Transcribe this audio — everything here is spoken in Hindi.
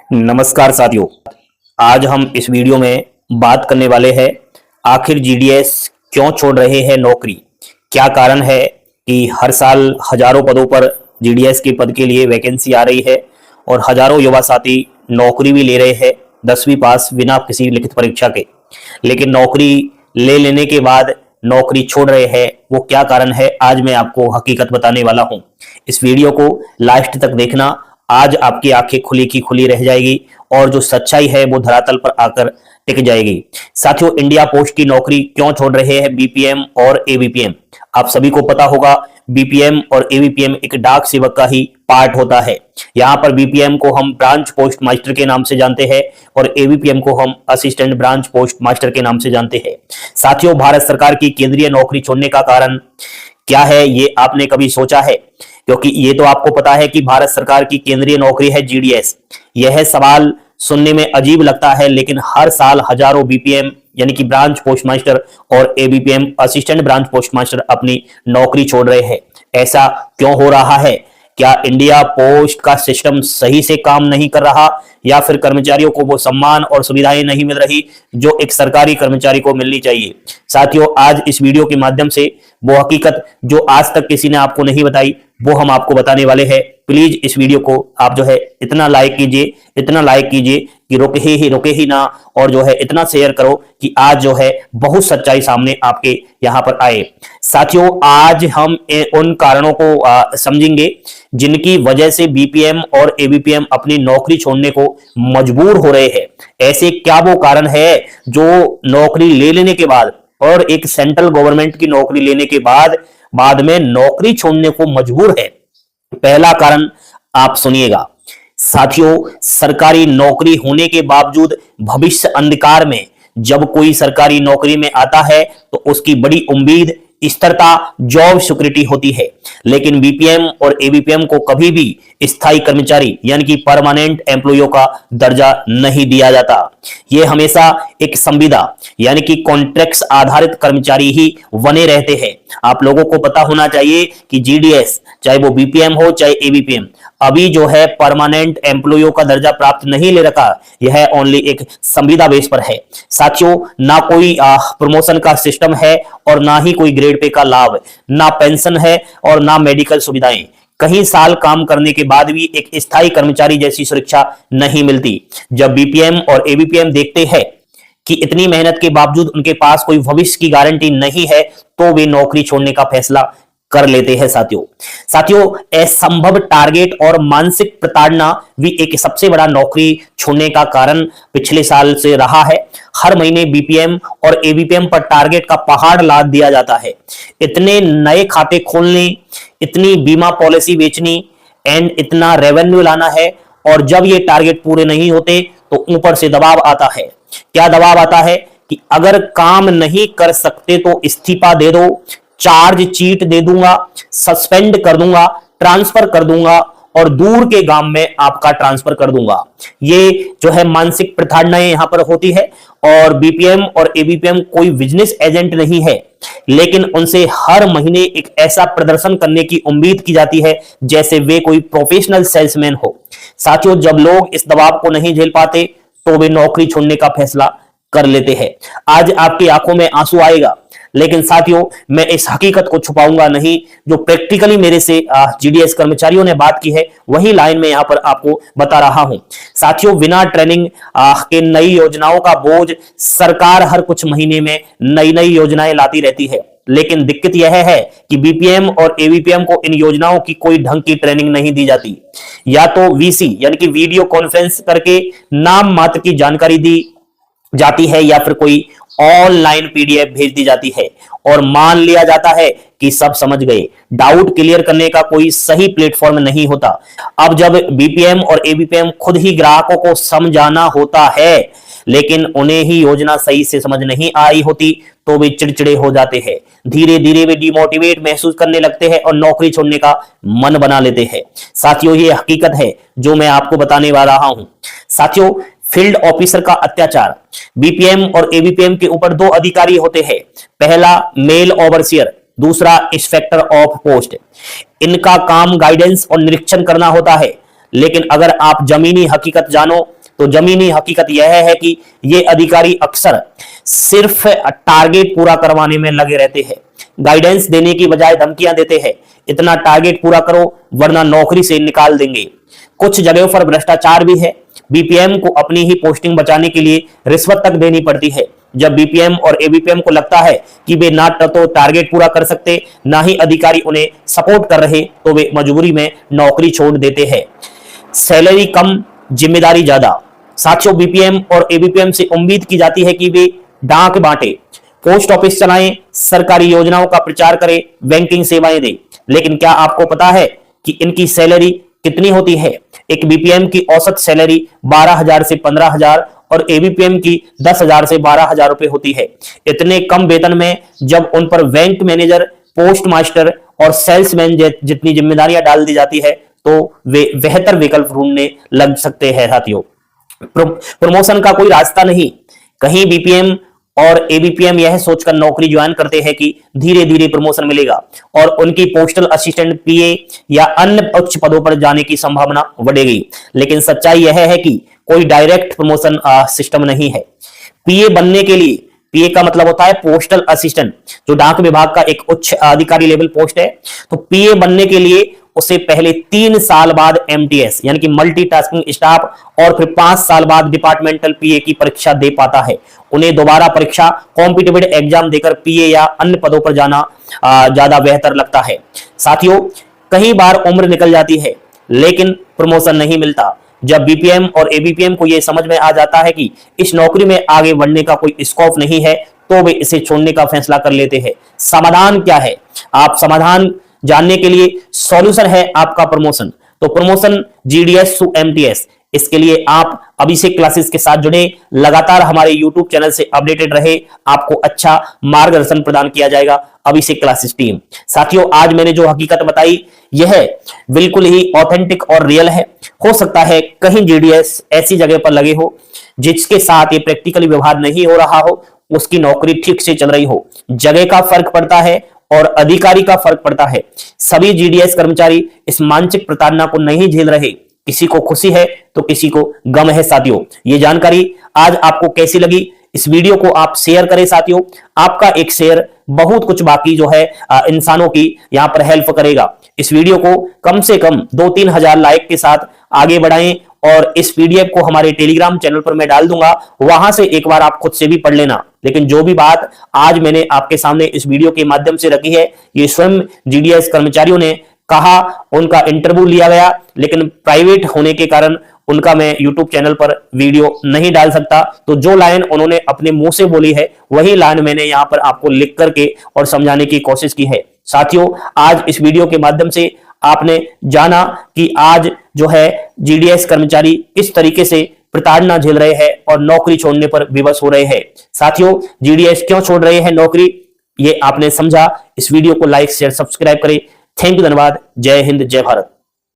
नमस्कार साथियों। आज हम इस वीडियो में बात करने वाले हैं आखिर जीडीएस क्यों छोड़ रहे हैं नौकरी। क्या कारण है कि हर साल हजारों पदों पर जीडीएस के पद के लिए वैकेंसी आ रही है और हजारों युवा साथी नौकरी भी ले रहे हैं 10वीं पास बिना किसी लिखित परीक्षा के, लेकिन नौकरी ले लेने के बाद नौकरी छोड़ रहे हैं। वो क्या कारण है, आज मैं आपको हकीकत बताने वाला हूं। इस वीडियो को लास्ट तक देखना, आज आपकी आंखें खुली की खुली रह जाएगी और जो सच्चाई है वो धरातल पर आकर टिक जाएगी। साथियों, इंडिया पोस्ट की नौकरी क्यों छोड़ रहे हैं बीपीएम और एबीपीएम? आप सभी को पता होगा, बीपीएम और एबीपीएम एक डाक सेवक का ही पार्ट होता है। यहाँ पर बीपीएम को हम ब्रांच पोस्ट मास्टर के नाम से जानते हैं और एबीपीएम को हम असिस्टेंट ब्रांच पोस्ट मास्टर के नाम से जानते हैं। साथियों, भारत सरकार की केंद्रीय नौकरी छोड़ने का कारण क्या है, ये आपने कभी सोचा है? क्योंकि ये तो आपको पता है कि भारत सरकार की केंद्रीय नौकरी है जीडीएस। यह सवाल सुनने में अजीब लगता है, लेकिन हर साल हजारों बीपीएम यानी कि ब्रांच पोस्ट मास्टर और ABPM assistant branch post master अपनी नौकरी छोड़ रहे हैं। ऐसा क्यों हो रहा है? क्या इंडिया पोस्ट का सिस्टम सही से काम नहीं कर रहा, या फिर कर्मचारियों को वो सम्मान और सुविधाएं नहीं मिल रही जो एक सरकारी कर्मचारी को मिलनी चाहिए? साथियों, आज इस वीडियो के माध्यम से वो हकीकत जो आज तक किसी ने आपको नहीं बताई, वो हम आपको बताने वाले हैं। प्लीज इस वीडियो को आप जो है इतना लाइक कीजिए कि रुके ही ना, और जो है इतना शेयर करो कि आज जो है बहुत सच्चाई सामने आपके यहां पर आए। साथियों, आज हम उन कारणों को समझेंगे जिनकी वजह से बीपीएम और एबीपीएम अपनी नौकरी छोड़ने को मजबूर हो रहे हैं। ऐसे क्या वो कारण है जो नौकरी ले लेने के बाद और एक सेंट्रल गवर्नमेंट की नौकरी लेने के बाद में नौकरी छोड़ने को मजबूर है? पहला कारण आप सुनिएगा। साथियों, सरकारी नौकरी होने के बावजूद भविष्य अंधकार में जब कोई सरकारी नौकरी में आता है तो उसकी बड़ी उम्मीद स्थिरता, जॉब सिक्योरिटी होती है, लेकिन बीपीएम और एबीपीएम को कभी भी स्थायी कर्मचारी यानी कि परमानेंट एम्प्लॉइयों का दर्जा नहीं दिया जाता। यह हमेशा एक संविदा यानी कि कॉन्ट्रैक्ट्स आधारित कर्मचारी ही बने रहते हैं। आप लोगों को पता होना चाहिए कि जीडीएस, चाहे वो बीपीएम हो चाहे एबीपीएम, अभी जो है परमानेंट एम्प्लॉइयों का दर्जा प्राप्त नहीं ले रखा। यह ओनली एक संविदा बेस पर है। साथियों, ना कोई प्रमोशन का सिस्टम है और ना ही कोई ग्रेड पे का लाभ, ना पेंशन है और ना मेडिकल सुविधाएं। कई साल काम करने के बाद भी एक स्थायी कर्मचारी जैसी सुरक्षा नहीं मिलती। जब बीपीएम और एबीपीएम देखते हैं कि इतनी मेहनत के बावजूद उनके पास कोई भविष्य की गारंटी नहीं है, तो वे नौकरी छोड़ने का फैसला कर लेते हैं। साथियों, असंभव टारगेट और मानसिक प्रताड़ना भी एक सबसे बड़ा नौकरी छोड़ने का कारण पिछले साल से रहा है। हर महीने बीपीएम और एबीपीएम पर टारगेट का पहाड़ लाद दिया जाता है। इतने नए खाते खोलने, इतनी बीमा पॉलिसी बेचनी एंड इतना रेवेन्यू लाना है, और जब ये टारगेट पूरे नहीं होते तो ऊपर से दबाव आता है। क्या दबाव आता है कि अगर काम नहीं कर सकते तो इस्तीफा दे दो, चार्ज चीट दे दूंगा, सस्पेंड कर दूंगा, ट्रांसफर कर दूंगा और दूर के गांव में आपका ट्रांसफर कर दूंगा। ये जो है मानसिक प्रताड़नाएं यहां पर होती है। और बीपीएम और एबीपीएम कोई बिजनेस एजेंट नहीं है, लेकिन उनसे हर महीने एक ऐसा प्रदर्शन करने की उम्मीद की जाती है जैसे वे कोई प्रोफेशनल सेल्समैन हो। साथियों, जब लोग इस दबाव को नहीं झेल पाते तो वे नौकरी छोड़ने का फैसला कर लेते हैं। आज आपकी आंखों में आंसू आएगा, लेकिन साथियों, मैं इस हकीकत को छुपाऊंगा नहीं। जो प्रैक्टिकली मेरे से जीडीएस कर्मचारियों ने बात की है, वही लाइन में यहां पर आपको बता रहा हूं। साथियों, बिना ट्रेनिंग के नई योजनाओं का बोझ, सरकार हर कुछ महीने में नई योजनाएं लाती रहती है, लेकिन दिक्कत यह है कि बीपीएम और एबीपीएम को इन योजनाओं की कोई ढंग की ट्रेनिंग नहीं दी जाती। या तो वीसी यानी कि वीडियो कॉन्फ्रेंस करके नाम मात्र की जानकारी दी जाती है, या फिर कोई ऑनलाइन पीडीएफ भेज दी जाती है और मान लिया जाता है कि सब समझ गए। डाउट क्लियर करने का कोई सही प्लेटफॉर्म नहीं होता। अब जब बीपीएम और एबीपीएम खुद ही ग्राहकों को समझाना होता है, लेकिन उन्हें ही योजना सही से समझ नहीं आई होती, तो वे चिड़चिड़े हो जाते हैं। धीरे धीरे वे डिमोटिवेट महसूस करने लगते हैं और नौकरी छोड़ने का मन बना लेते हैं। साथियों, ये हकीकत है जो मैं आपको बताने वाला हूं। साथियों, फील्ड ऑफिसर का अत्याचार। बीपीएम और एबीपीएम के ऊपर दो अधिकारी होते हैं, पहला मेल ओवरसियर, दूसरा इंस्पेक्टर ऑफ पोस्ट। इनका काम गाइडेंस और निरीक्षण करना होता है, लेकिन अगर आप जमीनी हकीकत जानो तो जमीनी हकीकत यह है कि ये अधिकारी अक्सर सिर्फ टारगेट पूरा करवाने में लगे रहते हैं, गाइडेंस देने की बजाय धमकियां देते हैं, इतना टारगेट पूरा करो वरना नौकरी से निकाल देंगे। कुछ जगहों पर भ्रष्टाचार भी है। बीपीएम को अपनी ही पोस्टिंग बचाने के लिए रिश्वत तक देनी पड़ती है। जब बीपीएम और एबीपीएम को लगता है कि वे ना तो टारगेट पूरा कर सकते, ना ही अधिकारी उन्हें सपोर्ट कर रहे, तो वे मजबूरी में नौकरी छोड़ देते हैं। सैलरी कम, जिम्मेदारी ज्यादा। साथियों, बीपीएम और एबीपीएम से उम्मीद की जाती है कि वे डाक बांटे, पोस्ट ऑफिस चलाएं, सरकारी योजनाओं का प्रचार करें, बैंकिंग सेवाएं दें। लेकिन क्या आपको पता है कि इनकी सैलरी कितनी होती है? एक बीपीएम की औसत सैलरी 12,000 से 15,000 और एबीपीएम की 10,000 से 12,000 रुपए होती है। इतने कम वेतन में जब उन पर बैंक मैनेजर, पोस्ट मास्टर और सेल्समैन जितनी जिम्मेदारियां डाल दी जाती है, तो वे बेहतर विकल्प ढूंढने लग सकते हैं। साथियों, प्रमोशन का कोई रास्ता नहीं। कहीं बीपीएम और एबीपीएम यह सोचकर नौकरी ज्वाइन करते हैं कि धीरे धीरे प्रमोशन मिलेगा और उनकी पोस्टल असिस्टेंट, पीए या अन्य उच्च पदों पर जाने की संभावना बढ़ेगी। लेकिन सच्चाई यह है कि कोई डायरेक्ट प्रमोशन सिस्टम नहीं है। पीए बनने के लिए, पीए का मतलब होता है पोस्टल असिस्टेंट, जो डाक विभाग का एक उच्च अधिकारी लेवल पोस्ट है। तो पीए बनने के लिए उसे पहले 3 साल बाद एमटीएस यानी कि मल्टीटास्किंग स्टाफ और फिर 5 साल बाद डिपार्टमेंटल पीए की परीक्षा दे पाता है। उन्हें दोबारा परीक्षा, कॉम्पिटिटिव एग्जाम देकर पीए या अन्य पदों पर जाना ज्यादा बेहतर लगता है। साथियों, कई बार उम्र निकल जाती है लेकिन प्रमोशन नहीं मिलता। जब बीपीएम और एबीपीएम को यह समझ में आ जाता है कि इस नौकरी में आगे बढ़ने का कोई स्कोप नहीं है, तो वे इसे छोड़ने का फैसला कर लेते हैं। समाधान क्या है? आप समाधान जानने के लिए सॉल्यूशन है आपका प्रमोशन। तो प्रमोशन जीडीएस टू एमटीएस, इसके लिए आप अभिषेक क्लासेस के साथ जुड़े, लगातार हमारे यूट्यूब चैनल से अपडेटेड रहे, आपको अच्छा मार्गदर्शन प्रदान किया जाएगा अभिषेक क्लासेस टीम। साथियों, आज मैंने जो हकीकत बताई यह बिल्कुल ही ऑथेंटिक और रियल है। हो सकता है कहीं जीडीएस ऐसी जगह पर लगे हो जिसके साथ ये प्रैक्टिकली व्यवहार नहीं हो रहा हो, उसकी नौकरी ठीक से चल रही हो। जगह का फर्क पड़ता है और अधिकारी का फर्क पड़ता है। सभी जीडीएस कर्मचारी इस मानसिक प्रताड़ना को नहीं झेल रहे। किसी को खुशी है तो किसी को गम है। साथियों, ये जानकारी आज आपको कैसी लगी? इस वीडियो को आप शेयर करें। साथियों, आपका एक शेयर बहुत कुछ बाकी जो है इंसानों की यहां पर हेल्प करेगा। इस वीडियो को कम से कम 2-3 हजार लाइक के साथ आगे बढ़ाएं और इस पीडीएफ को हमारे टेलीग्राम चैनल पर मैं डाल दूंगा, वहां से एक बार आप खुद से भी पढ़ लेना। लेकिन जो भी बात आज मैंने आपके सामने इस वीडियो के माध्यम से रखी है, ये स्वयं जीडीएस कर्मचारियों ने कहा, उनका इंटरव्यू लिया गया, लेकिन प्राइवेट होने के कारण उनका मैं यूट्यूब चैनल पर वीडियो नहीं डाल सकता। तो जो लाइन उन्होंने अपने मुंह से बोली है, वही लाइन मैंने यहां पर आपको लिख करके और समझाने की कोशिश की है। साथियों, आज इस वीडियो के माध्यम से आपने जाना कि आज जो है जीडीएस कर्मचारी किस तरीके से प्रताड़ना झेल रहे हैं और नौकरी छोड़ने पर विवश हो रहे हैं। साथियों, जीडीएस क्यों छोड़ रहे हैं नौकरी, ये आपने समझा। इस वीडियो को लाइक, शेयर, सब्सक्राइब करें। थैंक यू, धन्यवाद। जय हिंद, जय भारत।